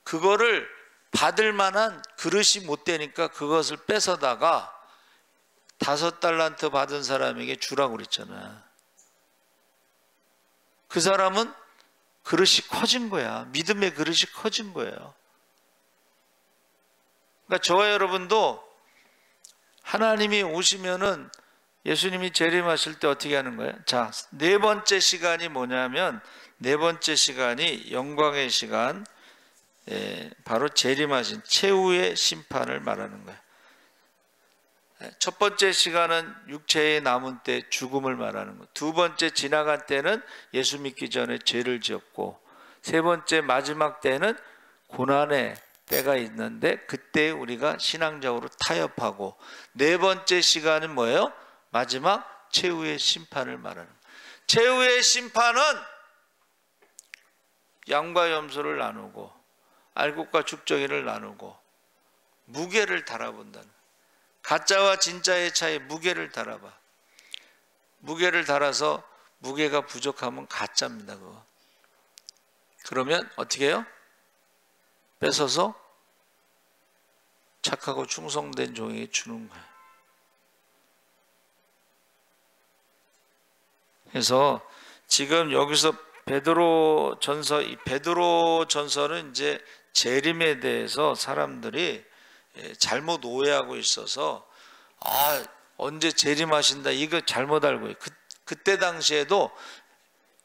그거를 받을 만한 그릇이 못 되니까 그것을 뺏어다가 5달란트 받은 사람에게 주라고 그랬잖아. 그 사람은 그릇이 커진 거야. 믿음의 그릇이 커진 거예요. 그러니까 저와 여러분도 하나님이 오시면은 예수님이 재림하실 때 어떻게 하는 거예요? 자, 4번째 시간이 뭐냐면 4번째 시간이 영광의 시간, 바로 재림하신 최후의 심판을 말하는 거예요. 첫 번째 시간은 육체의 남은 때 죽음을 말하는 거예요. 2번째 지나간 때는 예수 믿기 전에 죄를 지었고, 3번째 마지막 때는 고난의 때가 있는데 그때 우리가 신앙적으로 타협하고, 4번째 시간은 뭐예요? 마지막 최후의 심판을 말하는 거예요. 최후의 심판은 양과 염소를 나누고 알곡과 죽정이를 나누고 무게를 달아본다는 거예요. 가짜와 진짜의 차이, 무게를 달아봐. 무게를 달아서 무게가 부족하면 가짜입니다. 그거. 그러면 어떻게 해요? 뺏어서 착하고 충성된 종에게 주는 거예요. 그래서 지금 여기서 베드로전서는 이제 재림에 대해서 사람들이 잘못 오해하고 있어서 언제 재림하신다 이거 잘못 알고 있어요. 그때 당시에도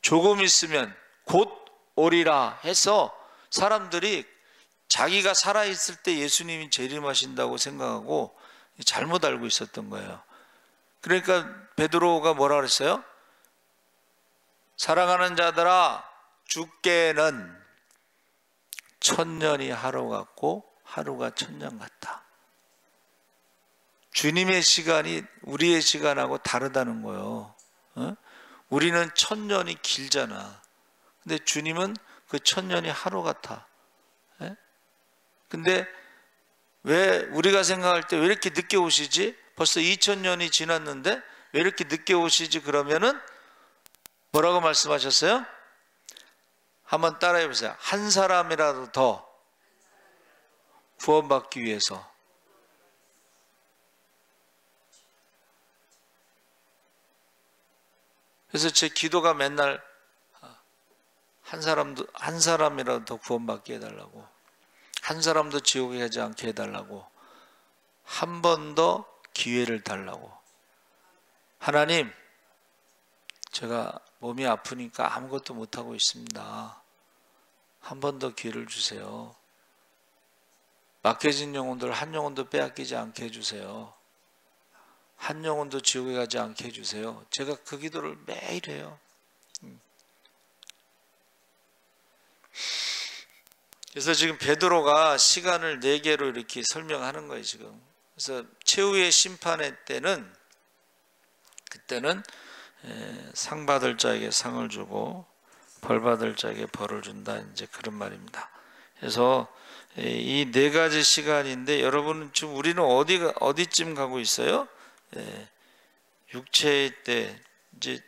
조금 있으면 곧 오리라 해서 사람들이 자기가 살아있을 때 예수님이 재림하신다고 생각하고 잘못 알고 있었던 거예요. 그러니까 베드로가 뭐라 그랬어요? 사랑하는 자들아, 주께는 천년이 하루 같고 하루가 천년 같다. 주님의 시간이 우리의 시간하고 다르다는 거예요. 우리는 천년이 길잖아. 근데 주님은 그 천년이 하루 같아. 근데 왜 우리가 생각할 때 왜 이렇게 늦게 오시지? 벌써 2000년이 지났는데 왜 이렇게 늦게 오시지? 그러면은 뭐라고 말씀하셨어요? 한번 따라해 보세요. 한 사람이라도 더 구원받기 위해서. 그래서 제 기도가 맨날 한 사람이라도 더 구원받게 해달라고, 한 사람도 지옥에 가지 않게 해달라고, 한 번 더 기회를 달라고. 하나님, 제가 몸이 아프니까 아무것도 못하고 있습니다. 한 번 더 기회를 주세요. 맡겨진 영혼들 한 영혼도 빼앗기지 않게 해주세요. 한 영혼도 지옥에 가지 않게 해주세요. 제가 그 기도를 매일 해요. 그래서 지금 베드로가 시간을 4개로 이렇게 설명하는 거예요 지금. 그래서 최후의 심판의 때는, 그때는 상 받을 자에게 상을 주고 벌 받을 자에게 벌을 준다, 이제 그런 말입니다. 그래서 이 4가지 시간인데, 여러분은 지금 우리는 어디쯤 가고 있어요? 육체의 때, 이제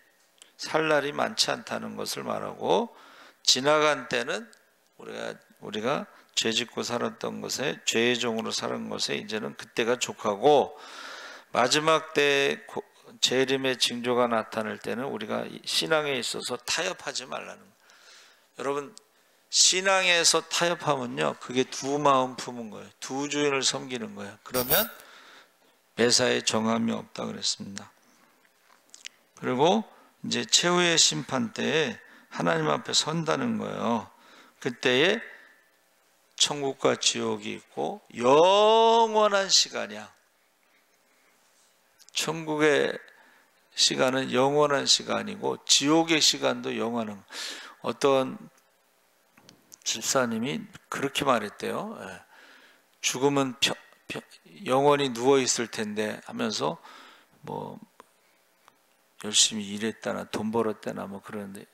살 날이 많지 않다는 것을 말하고, 지나간 때는 우리가 죄 짓고 살았던 것에, 죄의 종으로 살은 것에 이제는 그때가 족하고, 마지막 때 재림의 징조가 나타날 때는 우리가 신앙에 있어서 타협하지 말라는 거예요. 여러분, 신앙에서 타협하면요, 그게 두 마음 품은 거예요. 두 주인을 섬기는 거예요. 그러면 매사에 정함이 없다 그랬습니다. 그리고 이제 최후의 심판 때에 하나님 앞에 선다는 거예요. 그때에 천국과 지옥이 있고 영원한 시간이야. 천국의 시간은 영원한 시간이고 지옥의 시간도 영원한. 어떤 집사님이 그렇게 말했대요. 죽으면 영원히 누워 있을 텐데 하면서 뭐 열심히 일했다나 돈 벌었다나 뭐 그러는데,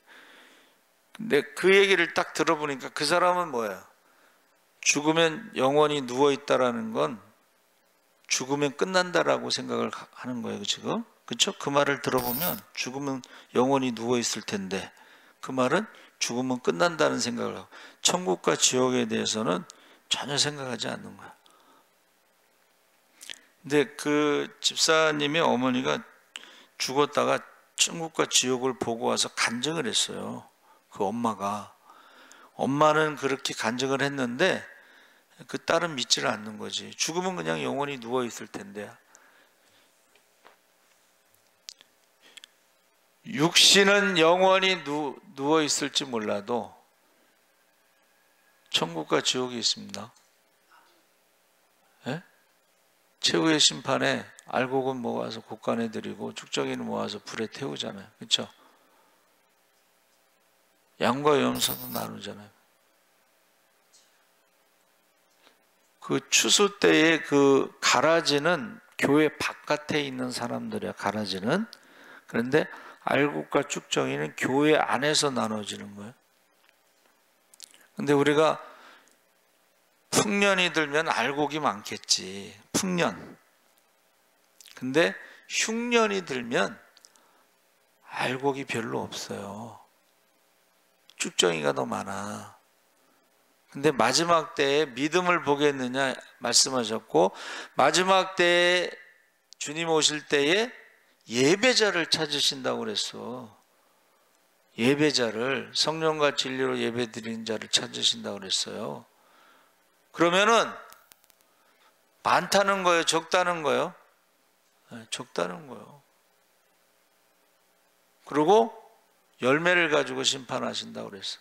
근데 그 얘기를 딱 들어보니까 그 사람은 뭐예요? 죽으면 영원히 누워 있다라는 건 죽으면 끝난다라고 생각을 하는 거예요 지금. 그렇죠? 그 말을 들어보면 죽으면 영원히 누워 있을 텐데, 그 말은 죽으면 끝난다는 생각을 하고, 천국과 지옥에 대해서는 전혀 생각하지 않는 거야. 근데 그 집사님의 어머니가 죽었다가 천국과 지옥을 보고 와서 간증을 했어요. 그 엄마는 그렇게 간증을 했는데 그 딸은 믿지를 않는 거지. 죽으면 그냥 영원히 누워 있을 텐데. 육신은 영원히 누워 있을지 몰라도 천국과 지옥이 있습니다. 예? 최후의 심판에 알곡은 모아서 곡간에 드리고 쭉정이는 모아서 불에 태우잖아요. 그렇죠? 양과 염소도 나누잖아요. 그 추수 때의 그 가라지는 교회 바깥에 있는 사람들이야, 가라지는. 그런데 알곡과 쭉정이는 교회 안에서 나눠지는 거예요. 근데 우리가 풍년이 들면 알곡이 많겠지, 풍년. 근데 흉년이 들면 알곡이 별로 없어요. 쭉정이가 더 많아. 근데 마지막 때에 믿음을 보겠느냐 말씀하셨고, 마지막 때에 주님 오실 때에 예배자를 찾으신다고 그랬어. 예배자를, 성령과 진리로 예배드리는 자를 찾으신다고 그랬어요. 그러면은 많다는 거예요, 적다는 거예요? 네, 적다는 거예요. 그리고 열매를 가지고 심판하신다고 그랬어.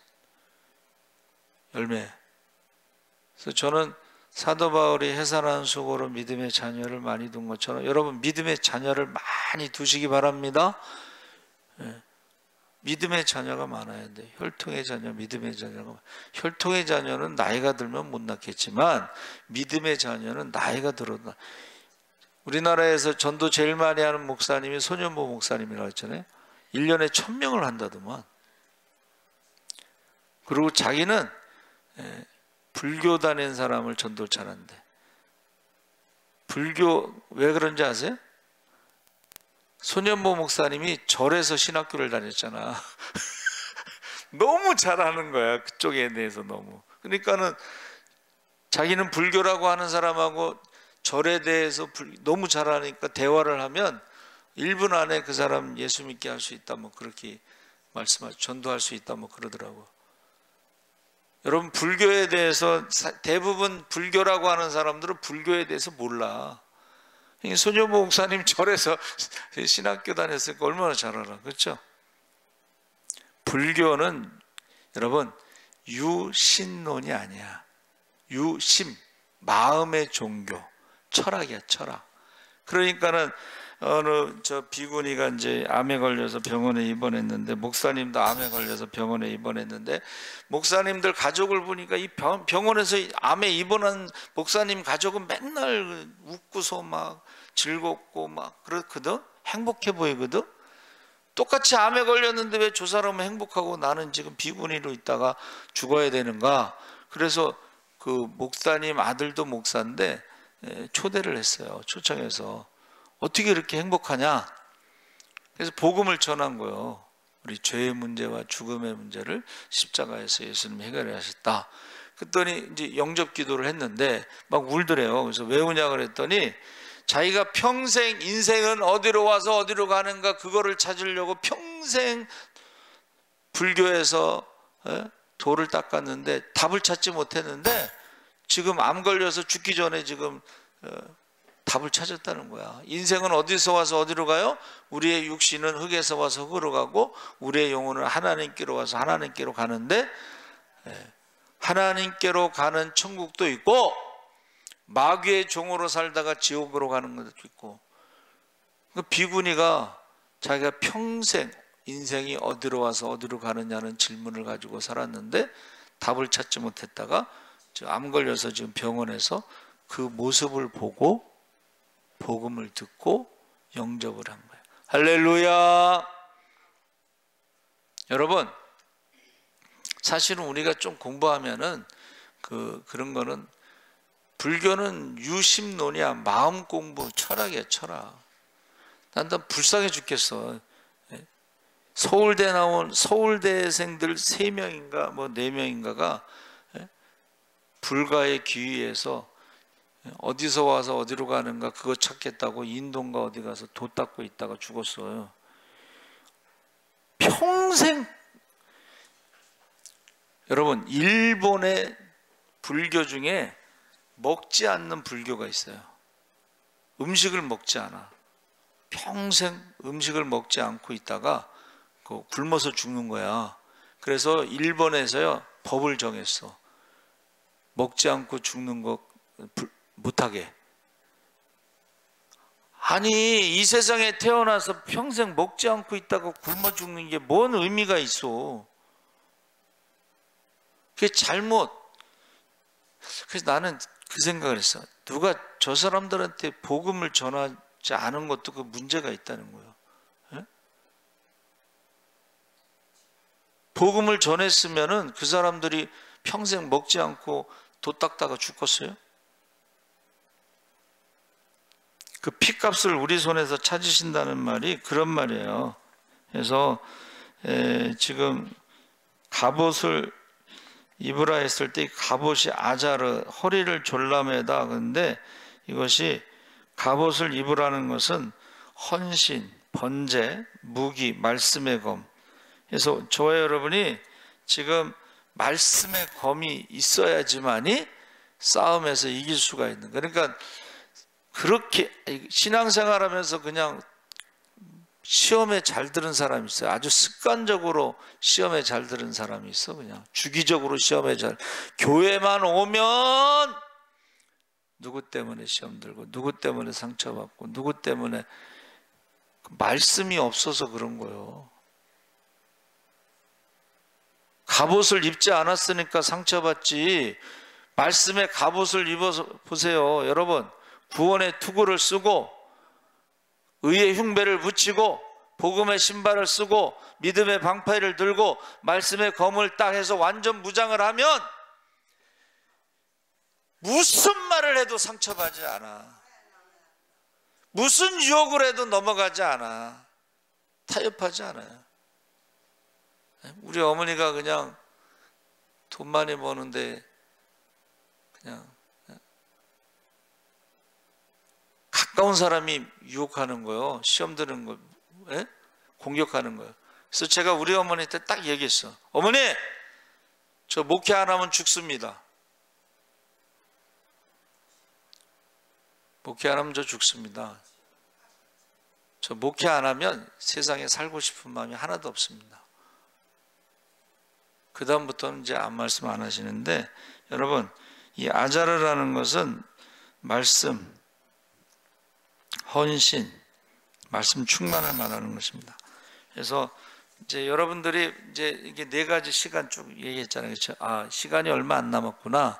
열매. 그래서 저는 사도 바울이 해산하는 수고로 믿음의 자녀를 많이 둔 것처럼 여러분 믿음의 자녀를 많이 두시기 바랍니다. 네. 믿음의 자녀가 많아야 돼. 혈통의 자녀, 믿음의 자녀가. 혈통의 자녀는 나이가 들면 못 낳겠지만 믿음의 자녀는 나이가 들어도. 우리나라에서 전도 제일 많이 하는 목사님이 소년보 목사님이라고 했잖아요. 1년에 1000명을 한다더만. 그리고 자기는 불교 다닌 사람을 전도를 잘한대. 불교 왜 그런지 아세요? 소년보 목사님이 절에서 신학교를 다녔잖아. 너무 잘하는 거야, 그쪽에 대해서 너무. 그러니까는 자기는 불교라고 하는 사람하고 절에 대해서 너무 잘하니까 대화를 하면 1분 안에 그 사람 예수 믿게 할 수 있다, 뭐 그렇게 말씀하죠. 전도할 수 있다, 뭐 그러더라고. 여러분 불교에 대해서 대부분 불교라고 하는 사람들은 불교에 대해서 몰라. 소년보 목사님 절에서 신학교 다녔으니까 얼마나 잘 알아. 그렇죠? 불교는 여러분 유신론이 아니야. 유심, 마음의 종교, 철학이야, 철학. 그러니까는 어느 저 비구니가 이제 암에 걸려서 병원에 입원했는데, 목사님도 암에 걸려서 병원에 입원했는데, 목사님들 가족을 보니까 이 병원에서 암에 입원한 목사님 가족은 맨날 웃고서 막 즐겁고 막 그렇거든. 행복해 보이거든. 똑같이 암에 걸렸는데 왜 저 사람은 행복하고 나는 지금 비구니로 있다가 죽어야 되는가? 그래서 그 목사님 아들도 목사인데 초대를 했어요. 초청해서. 어떻게 이렇게 행복하냐? 그래서 복음을 전한 거예요. 우리 죄의 문제와 죽음의 문제를 십자가에서 예수님이 해결해 하셨다. 그랬더니 이제 영접 기도를 했는데 막 울더래요. 그래서 왜 우냐 그랬더니 자기가 평생 인생은 어디로 와서 어디로 가는가 그거를 찾으려고 평생 불교에서 돌을 닦았는데 답을 찾지 못했는데 지금 암 걸려서 죽기 전에 지금 답을 찾았다는 거야. 인생은 어디서 와서 어디로 가요? 우리의 육신은 흙에서 와서 흙으로 가고 우리의 영혼은 하나님께로 와서 하나님께로 가는데, 하나님께로 가는 천국도 있고 마귀의 종으로 살다가 지옥으로 가는 것도 있고. 비구니가 자기가 평생 인생이 어디로 와서 어디로 가느냐는 질문을 가지고 살았는데 답을 찾지 못했다가 암 걸려서 지금 병원에서 그 모습을 보고 복음을 듣고 영접을 한 거예요. 할렐루야. 여러분 사실은 우리가 좀 공부하면은 그런 거는, 불교는 유심론이야. 마음 공부, 철학이야, 철학. 난 불쌍해 죽겠어. 서울대 나온 서울대생들 3명인가 뭐 4명인가가 불가의 기위에서 어디서 와서 어디로 가는가 그거 찾겠다고 인도인가 어디 가서 도 닦고 있다가 죽었어요. 평생. 여러분 일본의 불교 중에 먹지 않는 불교가 있어요. 음식을 먹지 않아. 평생 음식을 먹지 않고 있다가 굶어서 죽는 거야. 그래서 일본에서요 법을 정했어. 먹지 않고 죽는 거 못하게. 아니 이 세상에 태어나서 평생 먹지 않고 있다가 굶어 죽는 게 뭔 의미가 있어? 그게 잘못. 그래서 나는 그 생각을 했어. 누가 저 사람들한테 복음을 전하지 않은 것도 그 문제가 있다는 거예요. 에? 복음을 전했으면은 그 사람들이 평생 먹지 않고 도 닦다가 죽었어요? 그 피값을 우리 손에서 찾으신다는 말이 그런 말이에요. 그래서 지금 갑옷을 입으라 했을 때 갑옷이 아자르, 허리를 졸라매다. 그런데 이것이 갑옷을 입으라는 것은 헌신, 번제, 무기, 말씀의 검. 그래서 저와 여러분이 지금 말씀의 검이 있어야지만이 싸움에서 이길 수가 있는. 그러니까 그렇게 신앙생활하면서 그냥 시험에 잘 들은 사람이 있어요. 아주 습관적으로 시험에 잘 들은 사람이 있어. 그냥 주기적으로 시험에 잘, 교회만 오면 누구 때문에 시험 들고, 누구 때문에 상처받고, 누구 때문에, 말씀이 없어서 그런 거예요. 갑옷을 입지 않았으니까 상처받지, 말씀의 갑옷을 입어서 보세요. 여러분, 구원의 투구를 쓰고 의의 흉배를 붙이고 복음의 신발을 쓰고 믿음의 방패를 들고 말씀의 검을 딱 해서 완전 무장을 하면 무슨 말을 해도 상처받지 않아. 무슨 유혹을 해도 넘어가지 않아. 타협하지 않아요. 우리 어머니가 그냥 돈 많이 버는데 그냥 가까운 사람이 유혹하는 거예요. 시험 드는 거, 예? 공격하는 거예요. 그래서 제가 우리 어머니한테 딱 얘기했어. 어머니, 저 목회 안 하면 죽습니다. 목회 안 하면 저 죽습니다. 저 목회 안 하면 세상에 살고 싶은 마음이 하나도 없습니다. 그 다음부터는 이제 아무 말씀 안 하시는데, 여러분, 이 아자르라는 것은 말씀, 헌신, 말씀 충만을 말하는 것입니다. 그래서 이제 여러분들이 이제 이게 네 가지 시간 쭉 얘기했잖아요. 그렇죠? 아, 시간이 얼마 안 남았구나.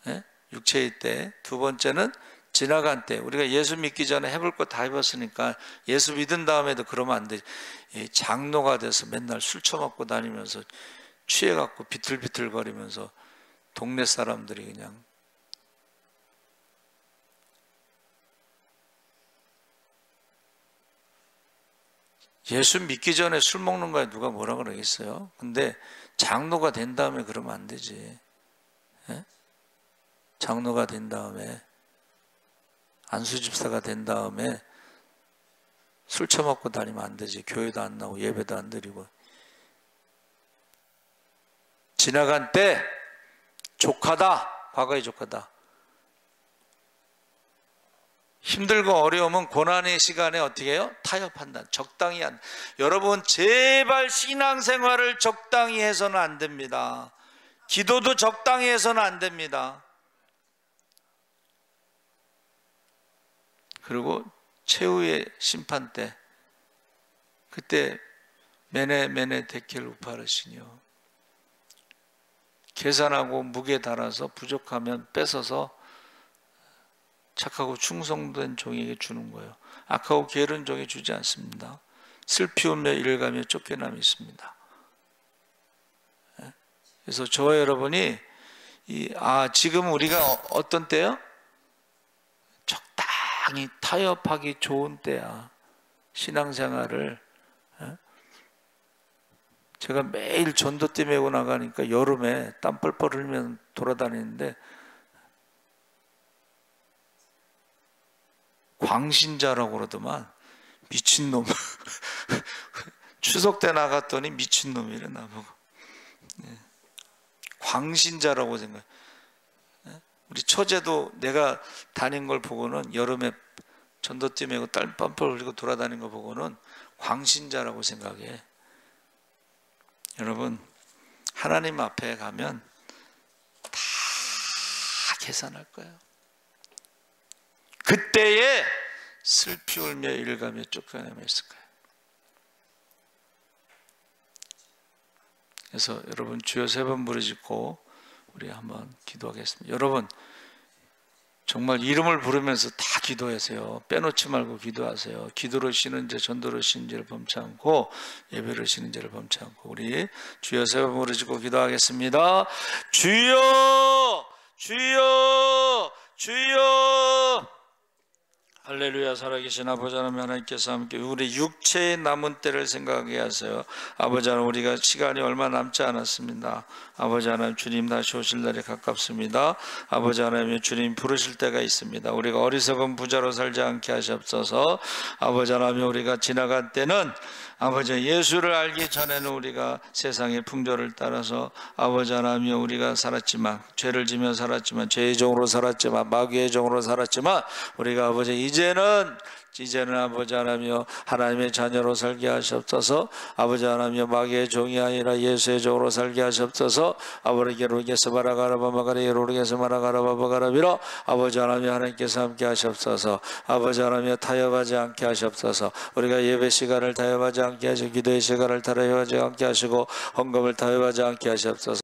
예? 육체의 때. 두 번째는 지나간 때. 우리가 예수 믿기 전에 해볼 거 다 해봤으니까 예수 믿은 다음에도 그러면 안 돼. 장로가 돼서 맨날 술 처먹고 다니면서 취해갖고 비틀비틀거리면서 동네 사람들이 그냥 예수 믿기 전에 술 먹는 거에 누가 뭐라 그러겠어요? 근데 장로가 된 다음에 그러면 안 되지. 예? 장로가 된 다음에, 안수집사가 된 다음에 술 처먹고 다니면 안 되지. 교회도 안 나오고 예배도 안 드리고. 지나간 때 족하다. 과거의 족하다. 힘들고 어려우면 고난의 시간에 어떻게 해요? 타협한다. 적당히 한다. 여러분, 제발 신앙생활을 적당히 해서는 안 됩니다. 기도도 적당히 해서는 안 됩니다. 그리고 최후의 심판 때, 그때 메네 데켈 우파르시니요, 계산하고 무게 달아서 부족하면 뺏어서 착하고 충성된 종에게 주는 거예요. 악하고 게으른 종에 주지 않습니다. 슬피 울며 일가며 쫓겨남이 있습니다. 그래서 저와 여러분이 지금 우리가 어떤 때요? 적당히 타협하기 좋은 때야. 신앙생활을. 제가 매일 전도띠 메고 나가니까 여름에 땀 뻘뻘 흘리면 돌아다니는데, 광신자라고 그러더만. 미친놈. 추석 때 나갔더니 미친놈이래 나보고. 광신자라고 생각해. 우리 처제도 내가 다닌 걸 보고는, 여름에 전도띠 메고 땀 뻘뻘 흘리고 돌아다니는 거 보고는 광신자라고 생각해. 여러분, 하나님 앞에 가면 다 계산할 거예요. 그때에 슬피 울며 일가며 쫓겨나며 있을 거예요. 그래서 여러분, 주여 3번 부르짖고 우리 한번 기도하겠습니다. 여러분, 정말 이름을 부르면서 다 기도하세요. 빼놓지 말고 기도하세요. 기도로 쉬는 죄, 전도로 쉬는 죄를 범치 않고 예배로 쉬는 죄를 범치 않고. 우리 주여 3번 부르짖고 기도하겠습니다. 주여, 주여, 주여. 할렐루야. 살아계신 아버지 하나님, 하나님께서 함께 우리 육체의 남은 때를 생각하게 하세요. 아버지 하나님, 우리가 시간이 얼마 남지 않았습니다. 아버지 하나님, 주님 다시 오실 날이 가깝습니다. 아버지 하나님, 주님 부르실 때가 있습니다. 우리가 어리석은 부자로 살지 않게 하시옵소서. 아버지 하나님, 우리가 지나간 때는 아버지 예수를 알기 전에는 우리가 세상의 풍조를 따라서 아버지 하나님, 우리가 살았지만, 죄를 지며 살았지만, 죄의 종으로 살았지만, 마귀의 종으로 살았지만, 우리가 아버지 이제는 아버지 하나님이여 하나님의 자녀로 살게 하시옵소서. 아버지 하나님이여 마귀의 종이 아니라 예수의 종으로 살게 하시옵소서. 아버지 로르게서 바라가라바마가리 로르게서 마라가라바바가라비로 아버지 하나님이여 하나님께서 함께 하시옵소서. 아버지 하나님이여 타협하지 않게 하시옵소서. 우리가 예배 시간을 타협하지 않게 하시고 기도의 시간을 타협하지 않게 하시고 헌금을 타협하지 않게 하시옵소서.